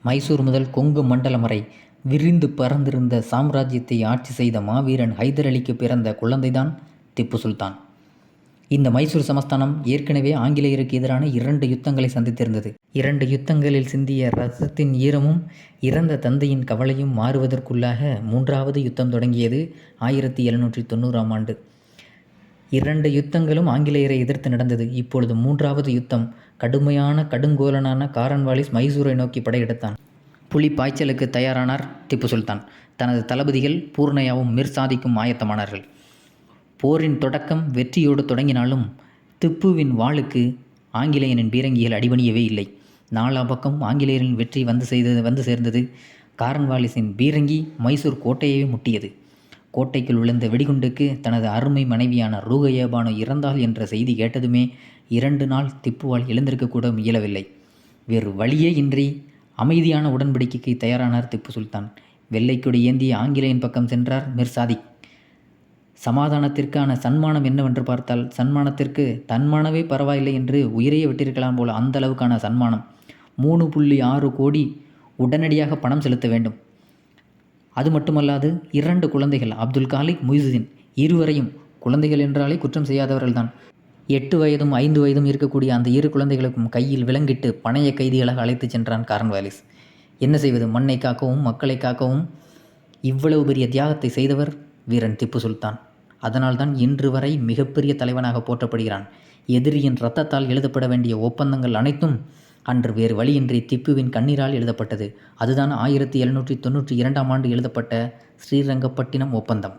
மைசூர் முதல் கொங்கு மண்டலம் வரை விரிந்து பறந்திருந்த சாம்ராஜ்யத்தை ஆட்சி செய்த மாவீரன் ஹைதர் அலிக்கு பிறந்த குழந்தைதான் திப்பு சுல்தான். இந்த மைசூர் சமஸ்தானம் ஏற்கனவே ஆங்கிலேயருக்கு எதிரான 2 யுத்தங்களை சந்தித்திருந்தது. 2 யுத்தங்களில் சிந்திய இரத்தத்தின் ஈரமும் இறந்த தந்தையின் கவலையும் மாறுவதற்குள்ளாக 3வது யுத்தம் தொடங்கியது 1790ஆம் ஆண்டு. 2 யுத்தங்களும் ஆங்கிலேயரை எதிர்த்து நடந்தது. இப்பொழுது 3வது யுத்தம். கடுமையான கடுங்கோலனான காரன்வாலிஸ் மைசூரை நோக்கி படையெடுத்தான். புலி பாய்ச்சலுக்கு தயாரானார் திப்பு சுல்தான். தனது தளபதிகள் பூர்ணையாவும் மிர்சாதிக்கும் ஆயத்தமானார்கள். போரின் தொடக்கம் வெற்றியோடு தொடங்கினாலும் திப்புவின் வாளுக்கு ஆங்கிலேயனின் பீரங்கிகள் அடிபணியவே இல்லை. 4 பக்கம் ஆங்கிலேயரின் வெற்றி வந்து சேர்ந்தது. காரன்வாலிஸின் பீரங்கி மைசூர் கோட்டையவே முட்டியது. கோட்டைக்குள் விழுந்த வெடிகுண்டுக்கு தனது அருமை மனைவியான ரூகய்யா பானு இறந்தாள் என்ற செய்தி கேட்டதுமே 2 நாள் திப்புவால் எழுந்திருக்கக்கூட இயலவில்லை. வேறு வழியே இன்றி அமைதியான உடன்படிக்கைக்கு தயாரானார் திப்பு சுல்தான். வெள்ளைக்கொடி ஏந்திய ஆங்கிலேயன் பக்கம் சென்றார் மிர்சாதிக். சமாதானத்திற்கான சன்மானம் என்னவென்று பார்த்தால், சன்மானத்திற்கு தன்மானவே பரவாயில்லை என்று உயிரையே விட்டிருக்கலாம் போல அந்த அளவுக்கான சன்மானம். 3.6 கோடி உடனடியாக பணம் செலுத்த வேண்டும். அது மட்டுமல்லாது 2 குழந்தைகள், அப்துல் காலிக், முய்சுதீன், இருவரையும், குழந்தைகள் என்றாலே குற்றம் செய்யாதவர்கள்தான், 8 வயதும் 5 வயதும் இருக்கக்கூடிய அந்த 2 குழந்தைகளுக்கும் கையில் விலங்கிட்டு பணைய கைதிகளாக அழைத்து சென்றான் காரன்வாலிஸ். என்ன செய்வது, மண்ணை காக்கவும் மக்களை காக்கவும் இவ்வளவு பெரிய தியாகத்தை செய்தவர் வீரன் திப்பு சுல்தான். அதனால்தான் இன்று வரை மிகப்பெரிய தலைவனாக போற்றப்படுகிறான். எதிரியின் இரத்தத்தால் எழுதப்பட வேண்டிய ஒப்பந்தங்கள் அனைத்தும் அன்று வேறு வழியின்றி திப்புவின் கண்ணீரால் எழுதப்பட்டது. அதுதான் 1792ஆம் ஆண்டு எழுதப்பட்ட ஸ்ரீரங்கப்பட்டினம் ஒப்பந்தம்.